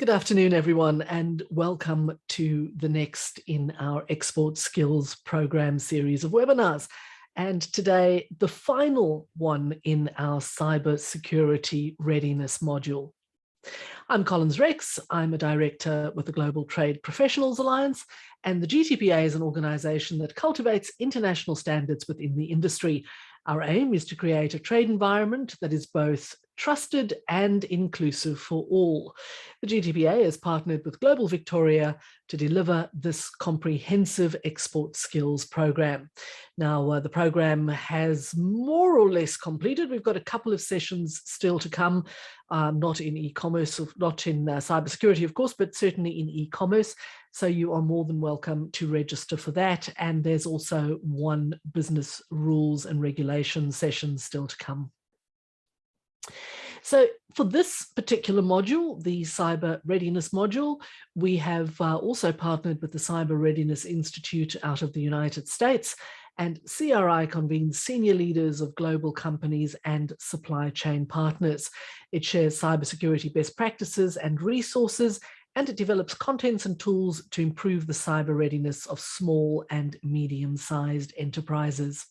Good afternoon, everyone, and welcome to the next in our Export Skills Program series of webinars. And today, the final one in our Cyber Security Readiness module. I'm Collins Rex. I'm a director with the Global Trade Professionals Alliance, and the GTPA is an organisation that cultivates international standards within the industry. Our aim is to create a trade environment that is both trusted and inclusive for all. The GTPA has partnered with Global Victoria to deliver this comprehensive export skills program. Now, the program has more or less completed. We've got a couple of sessions still to come, not in e-commerce, not in cybersecurity, of course, but certainly in e-commerce. So you are more than welcome to register for that. And there's also one business rules and regulations session still to come. So for this particular module, the Cyber Readiness module, we have also partnered with the Cyber Readiness Institute out of the United States, and CRI convenes senior leaders of global companies and supply chain partners. It shares cybersecurity best practices and resources, and it develops contents and tools to improve the cyber readiness of small and medium-sized enterprises.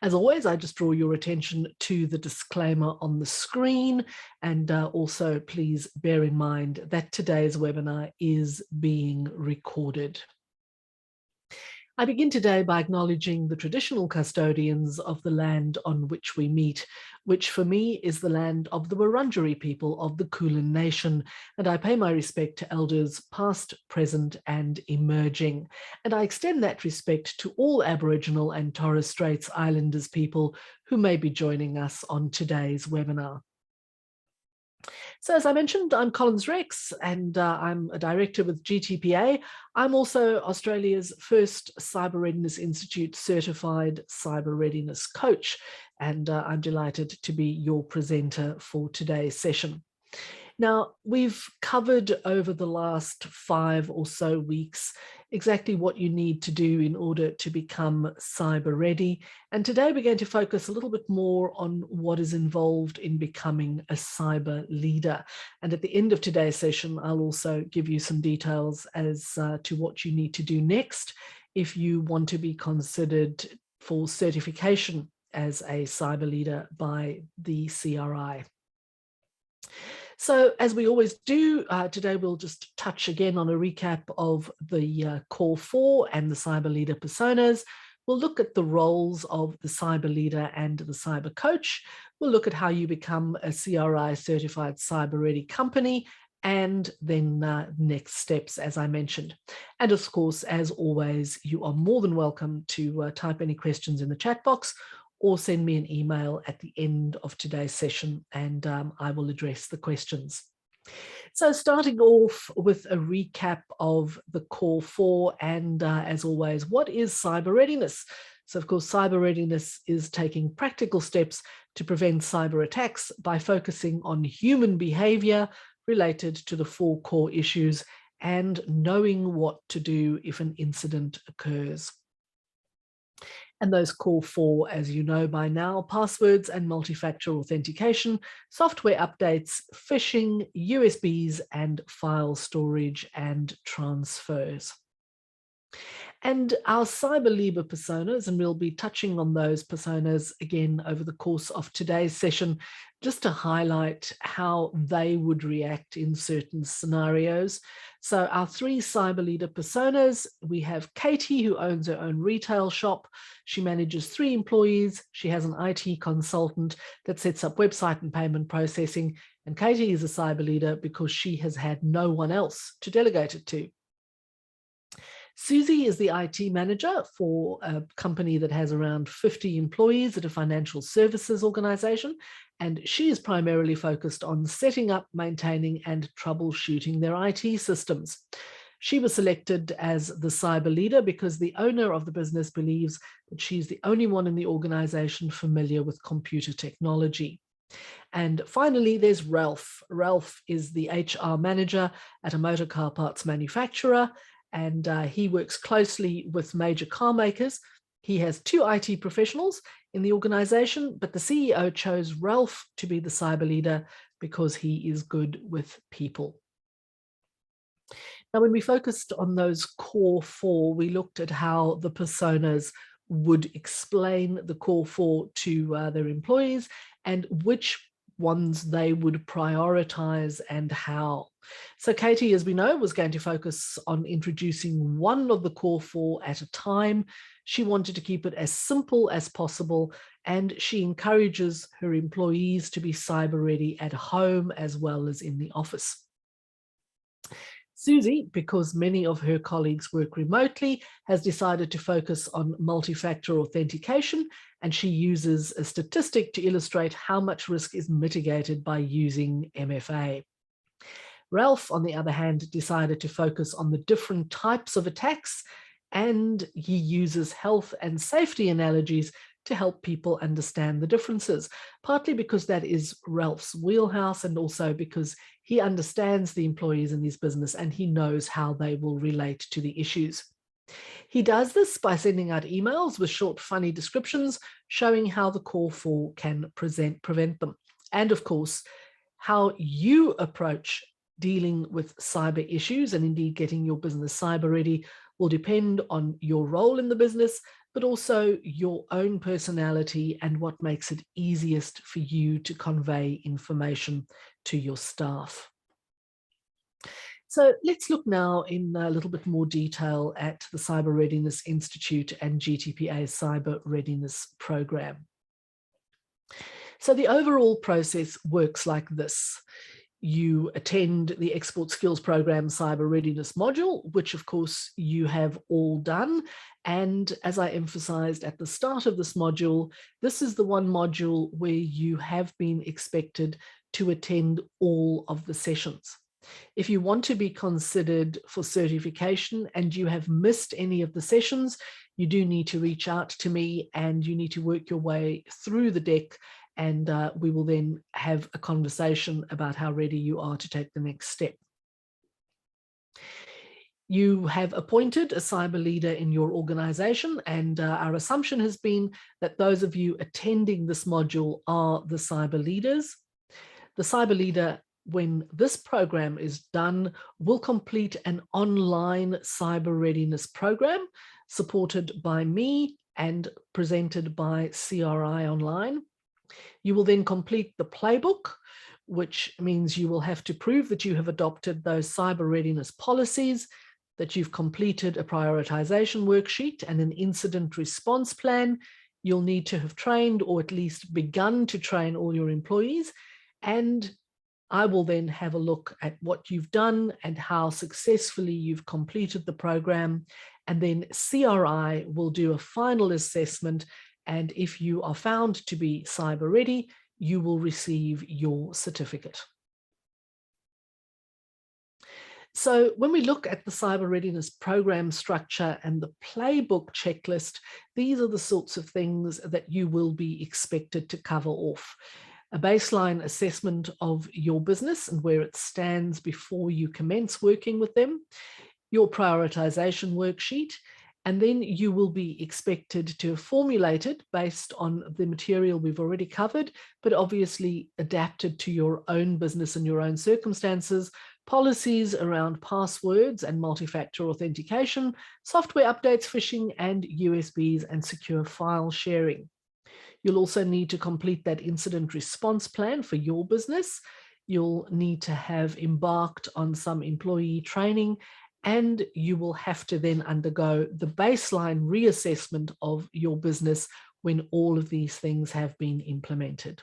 As always, I just draw your attention to the disclaimer on the screen, and also please bear in mind that today's webinar is being recorded. I begin today by acknowledging the traditional custodians of the land on which we meet, which for me is the land of the Wurundjeri people of the Kulin Nation, and I pay my respect to elders past, present and emerging. And I extend that respect to all Aboriginal and Torres Straits Islanders people who may be joining us on today's webinar. So as I mentioned, I'm Collins Rex, and I'm a director with GTPA. I'm also Australia's first Cyber Readiness Institute certified cyber readiness coach, and I'm delighted to be your presenter for today's session. Now, we've covered over the last 5 or so weeks exactly what you need to do in order to become cyber ready. And today we're going to focus a little bit more on what is involved in becoming a cyber leader. And at the end of today's session, I'll also give you some details as to what you need to do next if you want to be considered for certification as a cyber leader by the CRI. So as we always do, today we'll just touch again on a recap of the core 4 and the cyber leader personas. We'll look at the roles of the cyber leader and the cyber coach. We'll look at how you become a CRI certified cyber ready company, and then next steps, as I mentioned. And of course, as always, you are more than welcome to type any questions in the chat box, or send me an email at the end of today's session, and I will address the questions. So starting off with a recap of the core 4, and as always, what is cyber readiness? So of course, cyber readiness is taking practical steps to prevent cyber attacks by focusing on human behavior related to the 4 core issues and knowing what to do if an incident occurs. And those core 4, as you know by now: passwords and multi-factor authentication, software updates, phishing, USBs, and file storage and transfers. And our cyber leader personas, and we'll be touching on those personas again over the course of today's session, just to highlight how they would react in certain scenarios. So our 3 cyber leader personas, we have Katie, who owns her own retail shop. She manages 3 employees. She has an IT consultant that sets up website and payment processing. And Katie is a cyber leader because she has had no one else to delegate it to. Susie is the IT manager for a company that has around 50 employees at a financial services organization, and she is primarily focused on setting up, maintaining, and troubleshooting their IT systems. She was selected as the cyber leader because the owner of the business believes that she's the only one in the organization familiar with computer technology. And finally, there's Ralph. Ralph is the HR manager at a motor car parts manufacturer, and he works closely with major car makers. He has 2 IT professionals in the organization, but the CEO chose Ralph to be the cyber leader because he is good with people. Now, when we focused on those core four, we looked at how the personas would explain the core four to their employees and which ones they would prioritize and how. So Katie, as we know, was going to focus on introducing one of the core four at a time. She wanted to keep it as simple as possible, and she encourages her employees to be cyber ready at home as well as in the office. Susie, because many of her colleagues work remotely, has decided to focus on multi-factor authentication, and she uses a statistic to illustrate how much risk is mitigated by using MFA. Ralph, on the other hand, decided to focus on the different types of attacks, and he uses health and safety analogies to help people understand the differences, partly because that is Ralph's wheelhouse and also because he understands the employees in his business and he knows how they will relate to the issues. He does this by sending out emails with short, funny descriptions showing how the core four can prevent them. And of course, how you approach dealing with cyber issues and indeed getting your business cyber ready will depend on your role in the business, but also your own personality and what makes it easiest for you to convey information to your staff. So let's look now in a little bit more detail at the Cyber Readiness Institute and GTPA's Cyber Readiness Program. So the overall process works like this. You attend the Export Skills Program Cyber Readiness module, which of course you have all done. And as I emphasized at the start of this module, this is the one module where you have been expected to attend all of the sessions. If you want to be considered for certification and you have missed any of the sessions, you do need to reach out to me and you need to work your way through the deck, and we will then have a conversation about how ready you are to take the next step. You have appointed a cyber leader in your organization, and our assumption has been that those of you attending this module are the cyber leaders. The cyber leader, when this program is done, will complete an online cyber readiness program supported by me and presented by CRI Online. You will then complete the playbook, which means you will have to prove that you have adopted those cyber readiness policies, that you've completed a prioritization worksheet and an incident response plan. You'll need to have trained or at least begun to train all your employees. And I will then have a look at what you've done and how successfully you've completed the program. And then CRI will do a final assessment. And if you are found to be cyber ready, you will receive your certificate. So when we look at the Cyber Readiness Program structure and the playbook checklist, these are the sorts of things that you will be expected to cover off. A baseline assessment of your business and where it stands before you commence working with them, your prioritization worksheet, and then you will be expected to have formulated based on the material we've already covered, but obviously adapted to your own business and your own circumstances, policies around passwords and multi-factor authentication, software updates, phishing, and USBs and secure file sharing. You'll also need to complete that incident response plan for your business. You'll need to have embarked on some employee training, and you will have to then undergo the baseline reassessment of your business when all of these things have been implemented.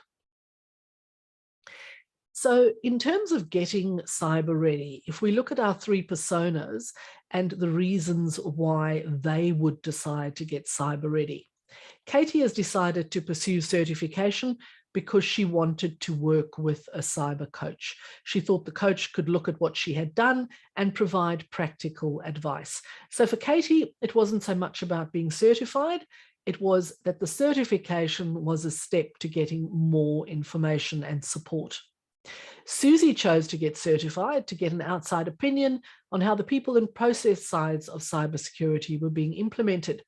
So in terms of getting cyber ready, if we look at our three personas and the reasons why they would decide to get cyber ready, Katie has decided to pursue certification because she wanted to work with a cyber coach. She thought the coach could look at what she had done and provide practical advice. So for Katie, it wasn't so much about being certified. It was that the certification was a step to getting more information and support. Susie chose to get certified to get an outside opinion on how the people and process sides of cybersecurity were being implemented.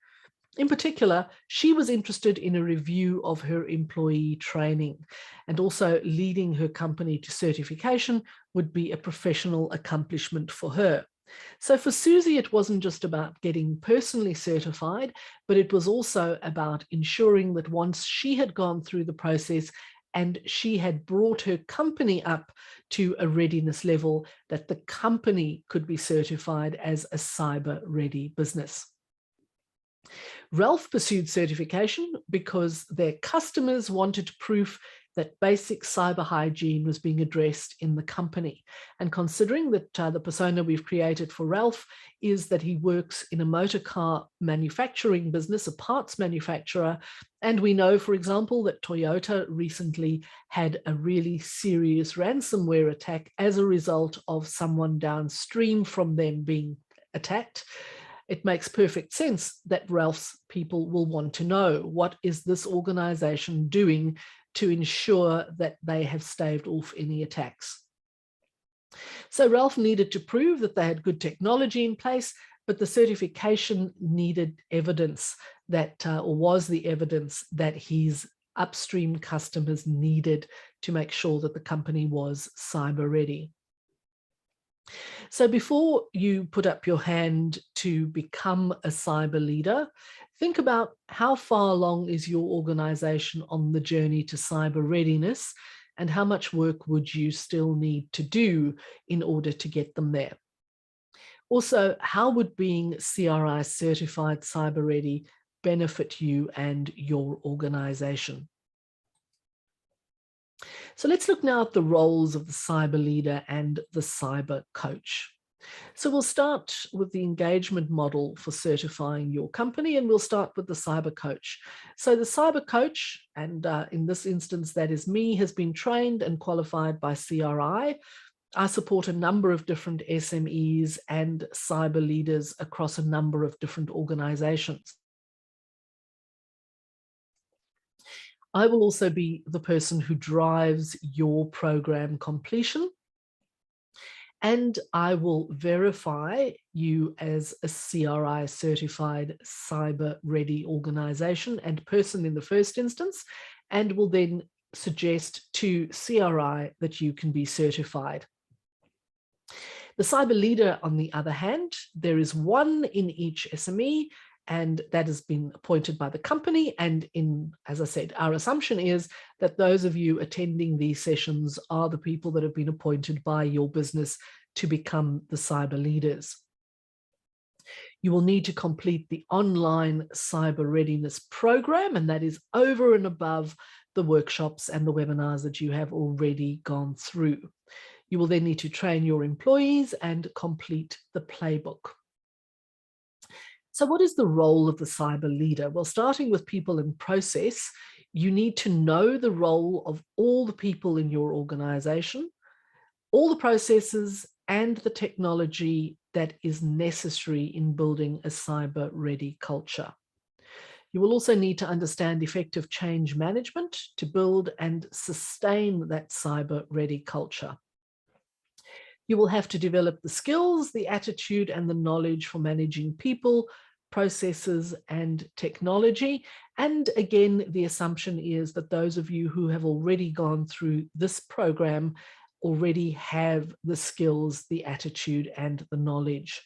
In particular, she was interested in a review of her employee training, and also leading her company to certification would be a professional accomplishment for her. So for Susie, it wasn't just about getting personally certified, but it was also about ensuring that once she had gone through the process and she had brought her company up to a readiness level, that the company could be certified as a cyber ready business. Ralph pursued certification because their customers wanted proof that basic cyber hygiene was being addressed in the company. And considering that the persona we've created for Ralph is that he works in a motor car manufacturing business, a parts manufacturer, and we know, for example, that Toyota recently had a really serious ransomware attack as a result of someone downstream from them being attacked. It makes perfect sense that Ralph's people will want to know, what is this organization doing to ensure that they have staved off any attacks? So Ralph needed to prove that they had good technology in place, but the certification needed evidence that, or was the evidence that his upstream customers needed to make sure that the company was cyber ready. So before you put up your hand to become a cyber leader, think about how far along is your organization on the journey to cyber readiness, and how much work would you still need to do in order to get them there. Also, how would being CRI certified cyber ready benefit you and your organization? So let's look now at the roles of the cyber leader and the cyber coach. So we'll start with the engagement model for certifying your company, and we'll start with the cyber coach. So the cyber coach, and in this instance, that is me, has been trained and qualified by CRI. I support a number of different SMEs and cyber leaders across a number of different organizations. I will also be the person who drives your program completion, and I will verify you as a CRI certified cyber ready organization and person in the first instance, and will then suggest to CRI that you can be certified. The cyber leader, on the other hand, there is one in each SME, and that has been appointed by the company. And as I said, our assumption is that those of you attending these sessions are the people that have been appointed by your business to become the cyber leaders. You will need to complete the online Cyber Readiness Program, and that is over and above the workshops and the webinars that you have already gone through. You will then need to train your employees and complete the playbook. So what is the role of the cyber leader? Well, starting with people and process, you need to know the role of all the people in your organization, all the processes and the technology that is necessary in building a cyber ready culture. You will also need to understand effective change management to build and sustain that cyber ready culture. You will have to develop the skills, the attitude, and the knowledge for managing people, processes, and technology. And again, the assumption is that those of you who have already gone through this program already have the skills, the attitude, and the knowledge.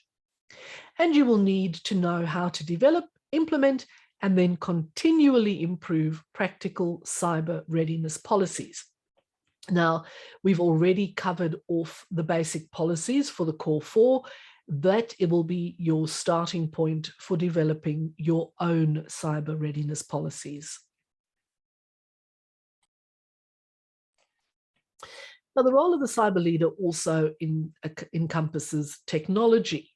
And you will need to know how to develop, implement, and then continually improve practical cyber readiness policies. Now, we've already covered off the basic policies for the core 4. That it will be your starting point for developing your own cyber readiness policies. Now, the role of the cyber leader also encompasses technology.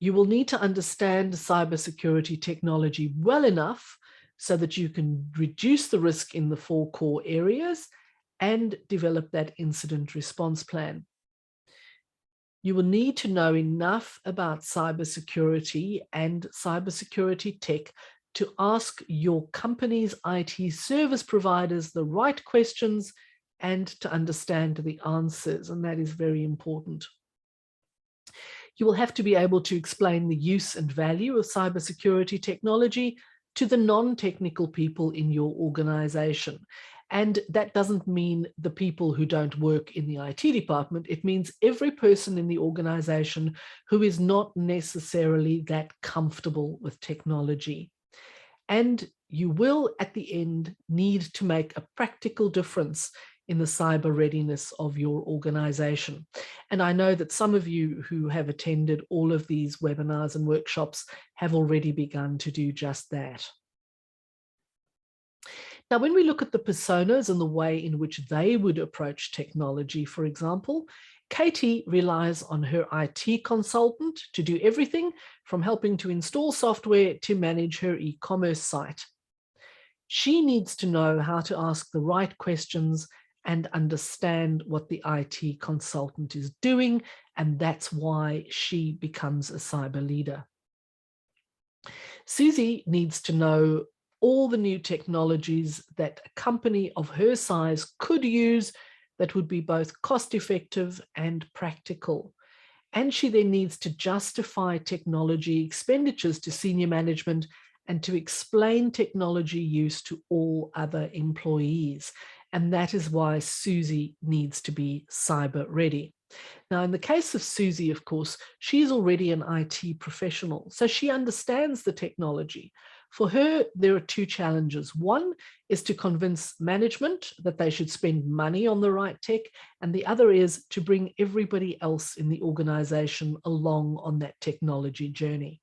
You will need to understand cybersecurity technology well enough so that you can reduce the risk in the 4 core areas and develop that incident response plan. You will need to know enough about cybersecurity and cybersecurity tech to ask your company's IT service providers the right questions and to understand the answers, and that is very important. You will have to be able to explain the use and value of cybersecurity technology to the non-technical people in your organization. And that doesn't mean the people who don't work in the IT department. It means every person in the organization who is not necessarily that comfortable with technology. And you will, at the end, need to make a practical difference in the cyber readiness of your organization. And I know that some of you who have attended all of these webinars and workshops have already begun to do just that. Now, when we look at the personas and the way in which they would approach technology, for example, Katie relies on her IT consultant to do everything from helping to install software to manage her e-commerce site. She needs to know how to ask the right questions and understand what the IT consultant is doing, and that's why she becomes a cyber leader. Susie needs to know all the new technologies that a company of her size could use that would be both cost-effective and practical. And she then needs to justify technology expenditures to senior management and to explain technology use to all other employees. And that is why Susie needs to be cyber ready. Now, in the case of Susie, of course, she's already an IT professional, so she understands the technology. For her, there are two challenges. One is to convince management that they should spend money on the right tech, and the other is to bring everybody else in the organization along on that technology journey.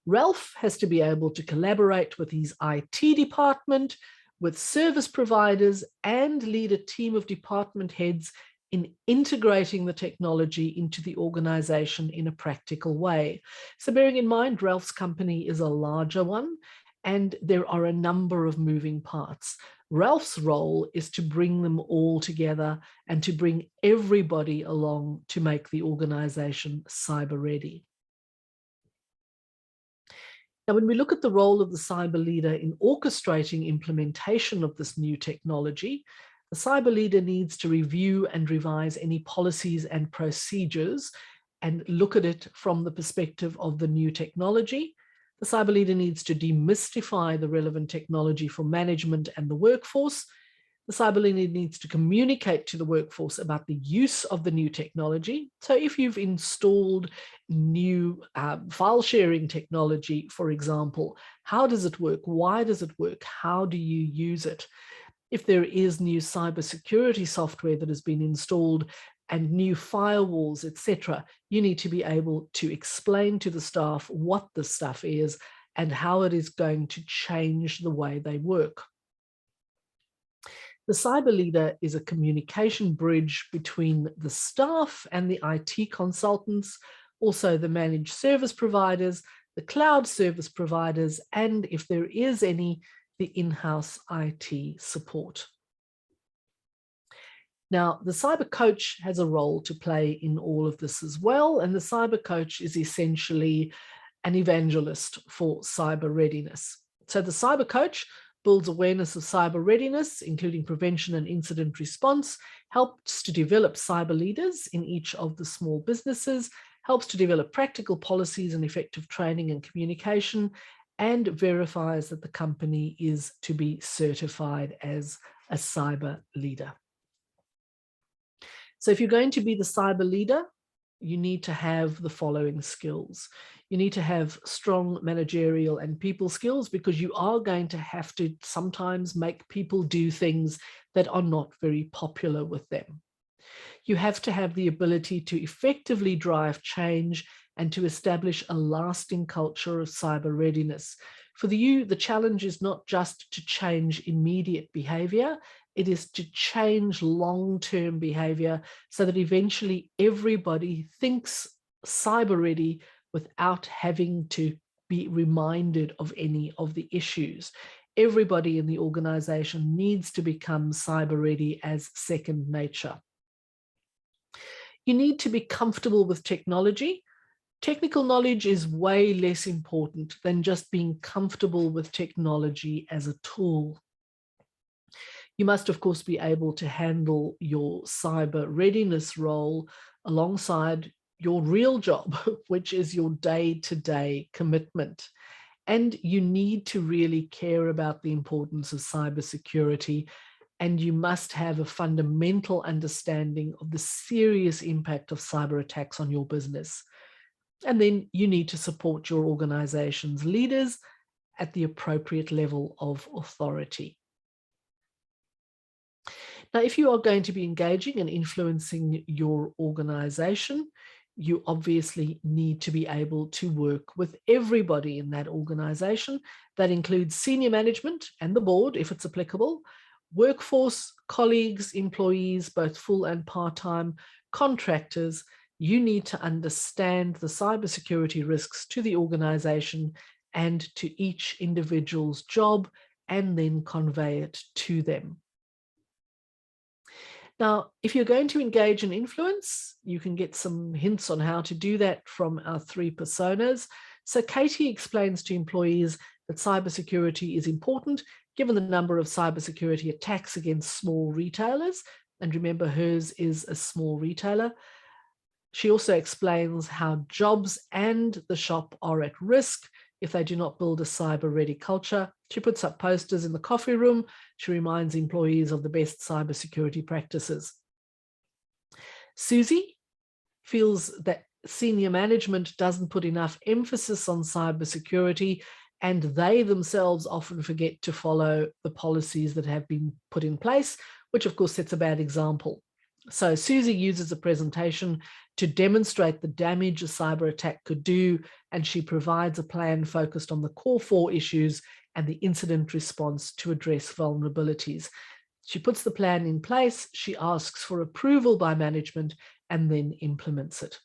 Ralph has to be able to collaborate with his IT department, with service providers, and lead a team of department heads in integrating the technology into the organization in a practical way. So bearing in mind, Ralph's company is a larger one, and there are a number of moving parts. Ralph's role is to bring them all together and to bring everybody along to make the organization cyber ready. Now, when we look at the role of the cyber leader in orchestrating implementation of this new technology, the cyber leader needs to review and revise any policies and procedures and look at it from the perspective of the new technology. The cyber leader needs to demystify the relevant technology for management and the workforce. The cyber leader needs to communicate to the workforce about the use of the new technology. So if you've installed new file sharing technology, for example, how does it work? Why does it work? How do you use it? If there is new cybersecurity software that has been installed and new firewalls, etc., you need to be able to explain to the staff what the stuff is and how it is going to change the way they work. The cyber leader is a communication bridge between the staff and the IT consultants, also the managed service providers, the cloud service providers, and if there is any, the in-house IT support. Now, the cyber coach has a role to play in all of this as well, and the cyber coach is essentially an evangelist for cyber readiness. So the cyber coach builds awareness of cyber readiness, including prevention and incident response, helps to develop cyber leaders in each of the small businesses, helps to develop practical policies and effective training and communication, and verifies that the company is to be certified as a cyber leader. So if you're going to be the cyber leader, you need to have the following skills. You need to have strong managerial and people skills, because you are going to have to sometimes make people do things that are not very popular with them. You have to have the ability to effectively drive change and to establish a lasting culture of cyber readiness. For you, the challenge is not just to change immediate behavior, it is to change long-term behavior so that eventually everybody thinks cyber ready without having to be reminded of any of the issues. Everybody in the organization needs to become cyber ready as second nature. You need to be comfortable with technology. Technical knowledge is way less important than just being comfortable with technology as a tool. You must, of course, be able to handle your cyber readiness role alongside your real job, which is your day-to-day commitment. And you need to really care about the importance of cybersecurity, and you must have a fundamental understanding of the serious impact of cyber attacks on your business. And then you need to support your organization's leaders at the appropriate level of authority. Now, if you are going to be engaging and influencing your organization, you obviously need to be able to work with everybody in that organization. That includes senior management and the board, if it's applicable, workforce, colleagues, employees, both full and part-time, contractors. You need to understand the cybersecurity risks to the organization and to each individual's job, and then convey it to them. Now, if you're going to engage in influence, you can get some hints on how to do that from our 3 personas. So Katie explains to employees that cybersecurity is important given the number of cybersecurity attacks against small retailers. And remember, hers is a small retailer. She also explains how jobs and the shop are at risk if they do not build a cyber-ready culture. She puts up posters in the coffee room. She reminds employees of the best cybersecurity practices. Susie feels that senior management doesn't put enough emphasis on cybersecurity, and they themselves often forget to follow the policies that have been put in place, which of course sets a bad example. So Susie uses a presentation to demonstrate the damage a cyber attack could do, and she provides a plan focused on the core 4 issues and the incident response to address vulnerabilities. She puts the plan in place, she asks for approval by management, and then implements it.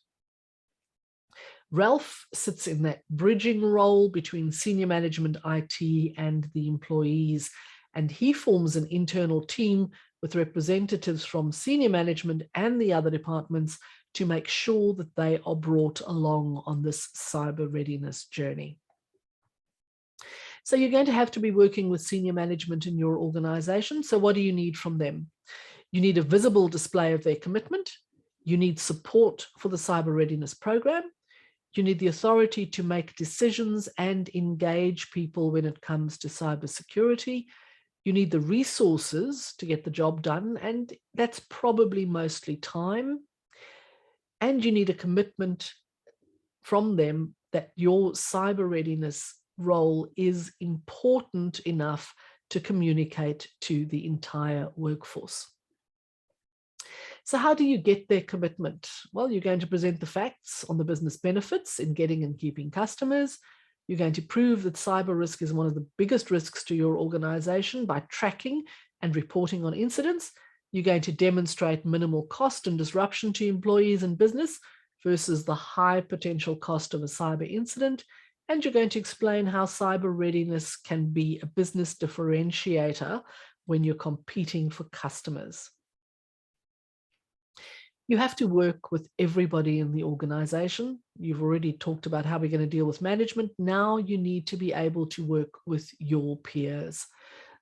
Ralph sits in that bridging role between senior management, IT, and the employees, and he forms an internal team with representatives from senior management and the other departments to make sure that they are brought along on this cyber readiness journey. So you're going to have to be working with senior management in your organization. So what do you need from them? You need a visible display of their commitment. You need support for the Cyber Readiness Program. You need the authority to make decisions and engage people when it comes to cybersecurity. You need the resources to get the job done, and that's probably mostly time. And you need a commitment from them that your cyber readiness role is important enough to communicate to the entire workforce. So how do you get their commitment? Well, you're going to present the facts on the business benefits in getting and keeping customers. You're going to prove that cyber risk is one of the biggest risks to your organization by tracking and reporting on incidents. You're going to demonstrate minimal cost and disruption to employees and business versus the high potential cost of a cyber incident. And you're going to explain how cyber readiness can be a business differentiator when you're competing for customers. You have to work with everybody in the organization. You've already talked about how we're going to deal with management. Now you need to be able to work with your peers.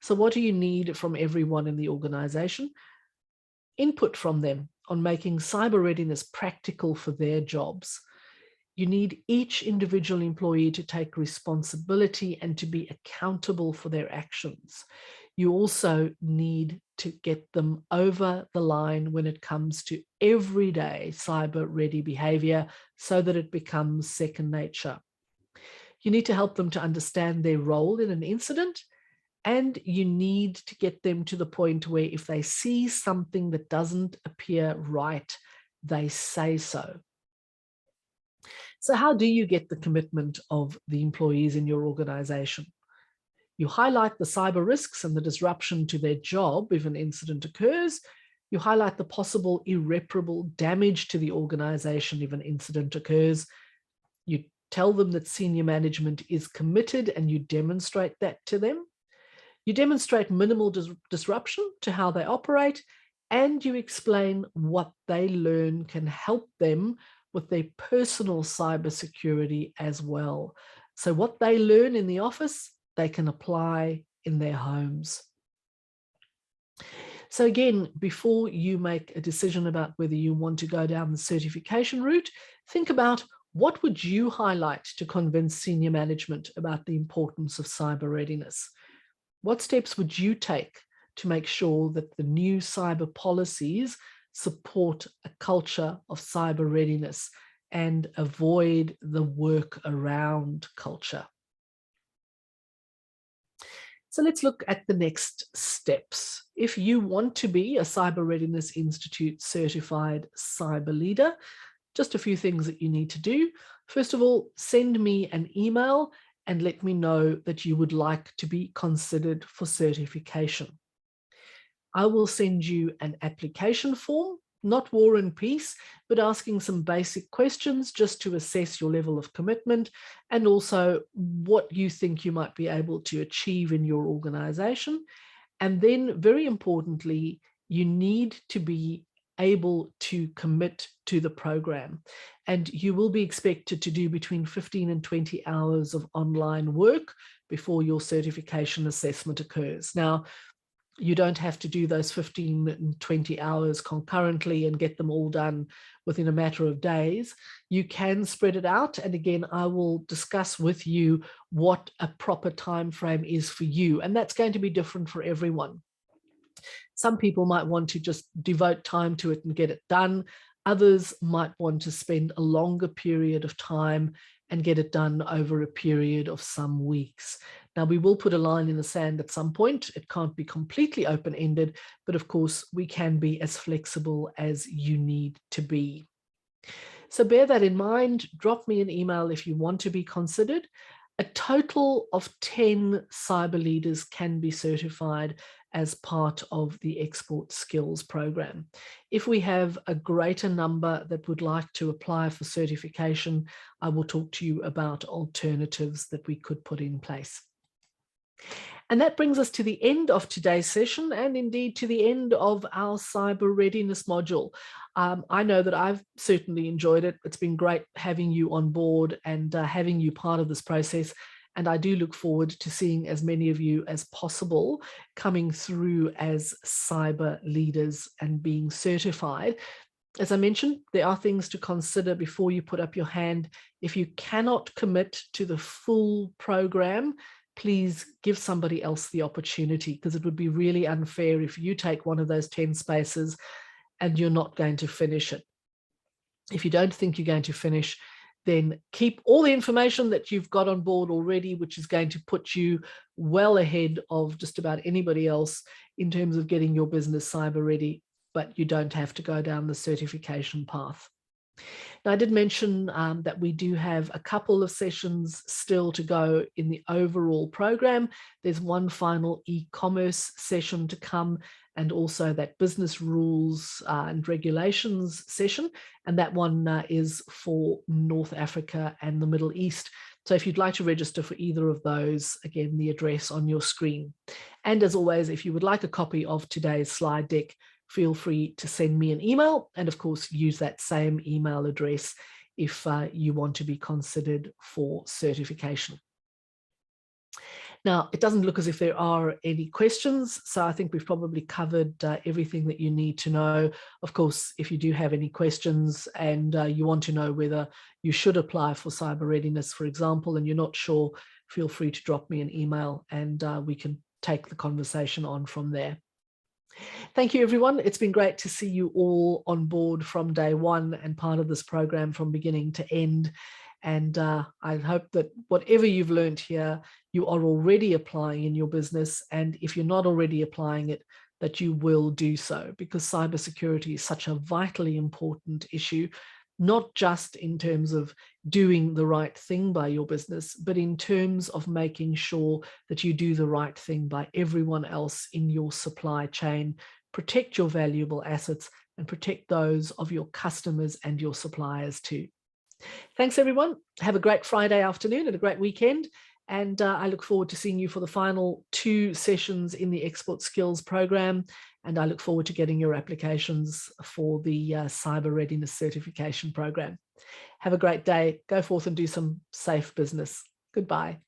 So what do you need from everyone in the organization? Input from them on making cyber readiness practical for their jobs. You need each individual employee to take responsibility and to be accountable for their actions. You also need to get them over the line when it comes to everyday cyber ready behavior so that it becomes second nature. You need to help them to understand their role in an incident, and you need to get them to the point where if they see something that doesn't appear right, they say so. So how do you get the commitment of the employees in your organization? You highlight the cyber risks and the disruption to their job if an incident occurs. You highlight the possible irreparable damage to the organization if an incident occurs. You tell them that senior management is committed and you demonstrate that to them. You demonstrate minimal disruption to how they operate, and you explain what they learn can help them with their personal cybersecurity as well. So what they learn in the office, they can apply in their homes. So again, before you make a decision about whether you want to go down the certification route, think about What would you highlight to convince senior management about the importance of cyber readiness? What steps would you take to make sure that the new cyber policies support a culture of cyber readiness and avoid the work around culture? So let's look at the next steps. If you want to be a Cyber Readiness Institute certified cyber leader, just a few things that you need to do. First of all, send me an email and let me know that you would like to be considered for certification. I will send you an application form, not War and Peace, but asking some basic questions just to assess your level of commitment and also what you think you might be able to achieve in your organization. And then, very importantly, you need to be able to commit to the program. And you will be expected to do between 15 and 20 hours of online work before your certification assessment occurs. Now, you don't have to do those 15 and 20 hours concurrently and get them all done within a matter of days. You can spread it out. And again, I will discuss with you what a proper time frame is for you. And that's going to be different for everyone. Some people might want to just devote time to it and get it done. Others might want to spend a longer period of time and get it done over a period of some weeks. Now, we will put a line in the sand at some point. It can't be completely open-ended, but of course, we can be as flexible as you need to be. So bear that in mind. Drop me an email if you want to be considered. A total of 10 cyber leaders can be certified as part of the Export Skills program. If we have a greater number that would like to apply for certification, I will talk to you about alternatives that we could put in place. And that brings us to the end of today's session and indeed to the end of our cyber readiness module. I know that I've certainly enjoyed it. It's been great having you on board and having you part of this process. And I do look forward to seeing as many of you as possible coming through as cyber leaders and being certified. As I mentioned, there are things to consider before you put up your hand. If you cannot commit to the full program, please give somebody else the opportunity, because it would be really unfair if you take one of those 10 spaces and you're not going to finish it. If you don't think you're going to finish, then keep all the information that you've got on board already, which is going to put you well ahead of just about anybody else in terms of getting your business cyber ready, but you don't have to go down the certification path. Now, I did mention that we do have a couple of sessions still to go in the overall program. There's one final e-commerce session to come, and also that business rules and regulations session. And that one is for North Africa and the Middle East. So if you'd like to register for either of those, again, the address on your screen. And as always, if you would like a copy of today's slide deck, feel free to send me an email, and of course use that same email address if you want to be considered for certification. Now, it doesn't look as if there are any questions, so I think we've probably covered everything that you need to know. Of course, if you do have any questions and you want to know whether you should apply for cyber readiness, for example, and you're not sure, feel free to drop me an email and we can take the conversation on from there. Thank you, everyone. It's been great to see you all on board from day one and part of this program from beginning to end. And I hope that whatever you've learned here, you are already applying in your business. And if you're not already applying it, that you will do so, because cybersecurity is such a vitally important issue, not just in terms of doing the right thing by your business, but in terms of making sure that you do the right thing by everyone else in your supply chain, protect your valuable assets and protect those of your customers and your suppliers too. Thanks, everyone. Have a great Friday afternoon and a great weekend. And I look forward to seeing you for the final 2 sessions in the Export Skills program. And I look forward to getting your applications for the Cyber Readiness Certification program. Have a great day. Go forth and do some safe business. Goodbye.